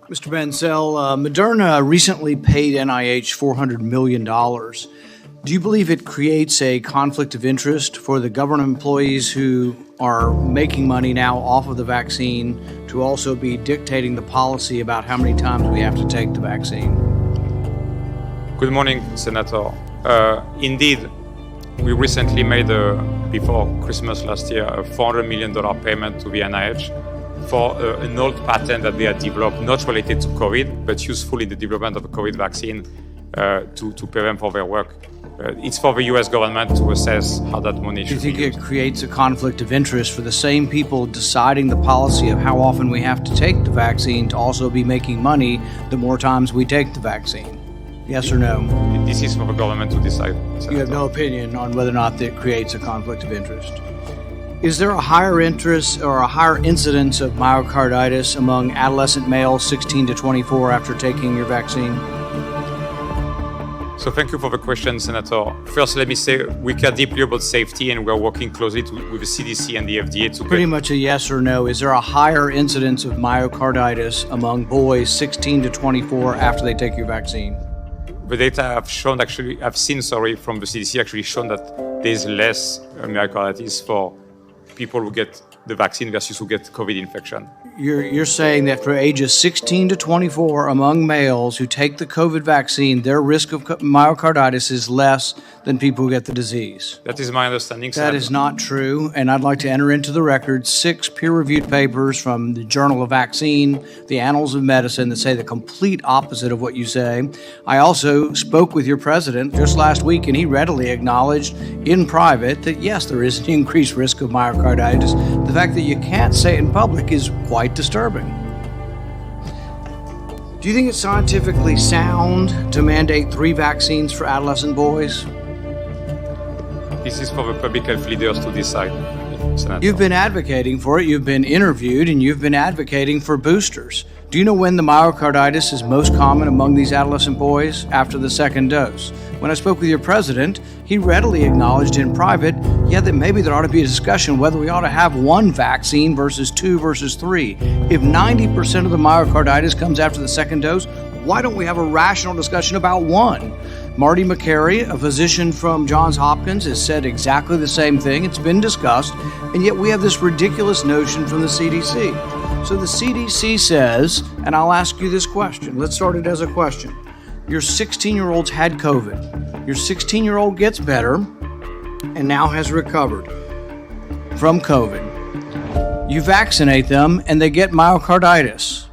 Mr. Bancel, Moderna recently paid NIH $400 million. Do you believe it creates a conflict of interest for the government employees who are making money now off of the vaccine to also be dictating the policy about how many times we have to take the vaccine? Good morning, Senator. Indeed, we recently made, before Christmas last year, a $400 million payment to the NIH for an old patent that they had developed, not related to COVID, but useful in the development of a COVID vaccine to pay them for their work. It's for the US government to assess how that money should be used. Do you think it creates a conflict of interest for the same people deciding the policy of how often we have to take the vaccine to also be making money the more times we take the vaccine? Yes or no? This is for the government to decide, Senator. You have no opinion on whether or not it creates a conflict of interest. Is there a higher interest or a higher incidence of myocarditis among adolescent males 16 to 24 after taking your vaccine? So thank you for the question, Senator. First, let me say we care deeply about safety, and we're working closely with the CDC and the FDA to Pretty much a yes or no. Is there a higher incidence of myocarditis among boys 16 to 24 after they take your vaccine? The data I've seen from the CDC actually shown that there's less myocarditis for people who get the vaccine versus who get COVID infection. You're saying that for ages 16 to 24 among males who take the COVID vaccine, their risk of myocarditis is less than people who get the disease. That is my understanding, That Senator. is not true, and I'd like to enter into the record 6 peer-reviewed papers from the Journal of Vaccine, the Annals of Medicine, that say the complete opposite of what you say. I also spoke with your president just last week, and he readily acknowledged in private that yes, there is an increased risk of myocarditis. The fact that you can't say it in public is quite disturbing. Do you think it's scientifically sound to mandate 3 vaccines for adolescent boys? This is for the public health leaders to decide, Senator. You've been advocating for it, you've been interviewed, and you've been advocating for boosters. Do you know when the myocarditis is most common among these adolescent boys? After the second dose. When I spoke with your president, he readily acknowledged in private, that maybe there ought to be a discussion whether we ought to have 1 vaccine versus 2 versus 3. If 90% of the myocarditis comes after the second dose, why don't we have a rational discussion about 1? Marty McCary, a physician from Johns Hopkins, has said exactly the same thing. It's been discussed, and yet we have this ridiculous notion from the CDC. So the CDC says, and I'll ask you this question. Let's start it as a question. Your 16-year-old's had COVID. Your 16-year-old gets better and now has recovered from COVID. You vaccinate them and they get myocarditis.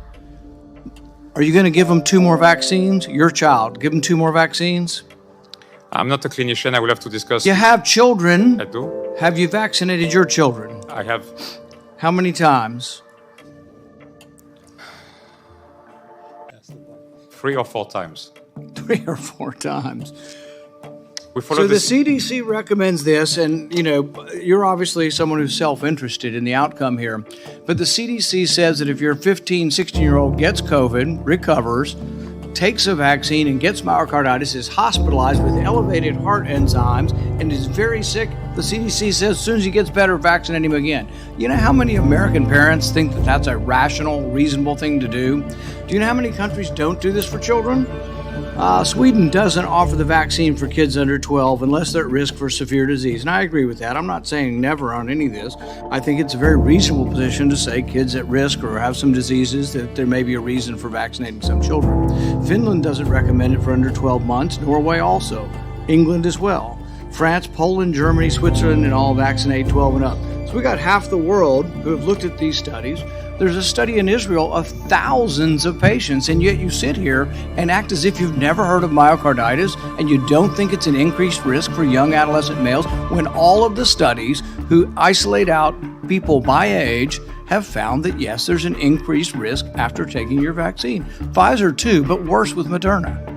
Are you going to give them 2 more vaccines? Your child, give them 2 more vaccines? I'm not a clinician. I will have to discuss. You have children. I do. Have you vaccinated your children? I have. How many times? 3 or 4 times. 3 or 4 times. We follow So the this. CDC recommends this, and you're obviously someone who's self-interested in the outcome here, but the CDC says that if your 15, 16-year-old gets COVID, recovers, takes a vaccine and gets myocarditis, is hospitalized with elevated heart enzymes, and is very sick, the CDC says as soon as he gets better, vaccinate him again. You know how many American parents think that that's a rational, reasonable thing to do? Do you know how many countries don't do this for children? Sweden doesn't offer the vaccine for kids under 12 unless they're at risk for severe disease. And I agree with that. I'm not saying never on any of this. I think it's a very reasonable position to say kids at risk or have some diseases that there may be a reason for vaccinating some children. Finland doesn't recommend it for under 12 months. Norway also. England as well. France, Poland, Germany, Switzerland, and all vaccinate 12 and up. So we got half the world who have looked at these studies. There's a study in Israel of thousands of patients, and yet you sit here and act as if you've never heard of myocarditis and you don't think it's an increased risk for young adolescent males when all of the studies who isolate out people by age have found that, yes, there's an increased risk after taking your vaccine. Pfizer too, but worse with Moderna.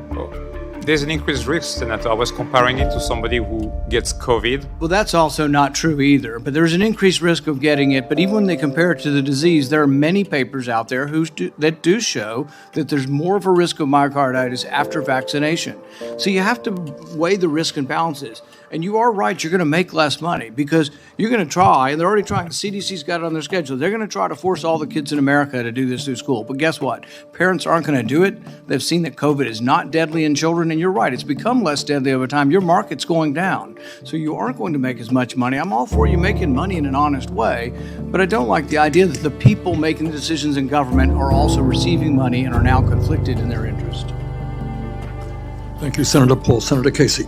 There's an increased risk, Senator. I was comparing it to somebody who gets COVID. Well, that's also not true either, but there's an increased risk of getting it. But even when they compare it to the disease, there are many papers out there that do show that there's more of a risk of myocarditis after vaccination. So you have to weigh the risk and balances. And you are right, you're going to make less money because you're going to try, and they're already trying, the CDC's got it on their schedule, they're going to try to force all the kids in America to do this through school. But guess what? Parents aren't going to do it. They've seen that COVID is not deadly in children, and you're right, it's become less deadly over time. Your market's going down, so you aren't going to make as much money. I'm all for you making money in an honest way, but I don't like the idea that the people making the decisions in government are also receiving money and are now conflicted in their interest. Thank you, Senator Paul. Senator Casey.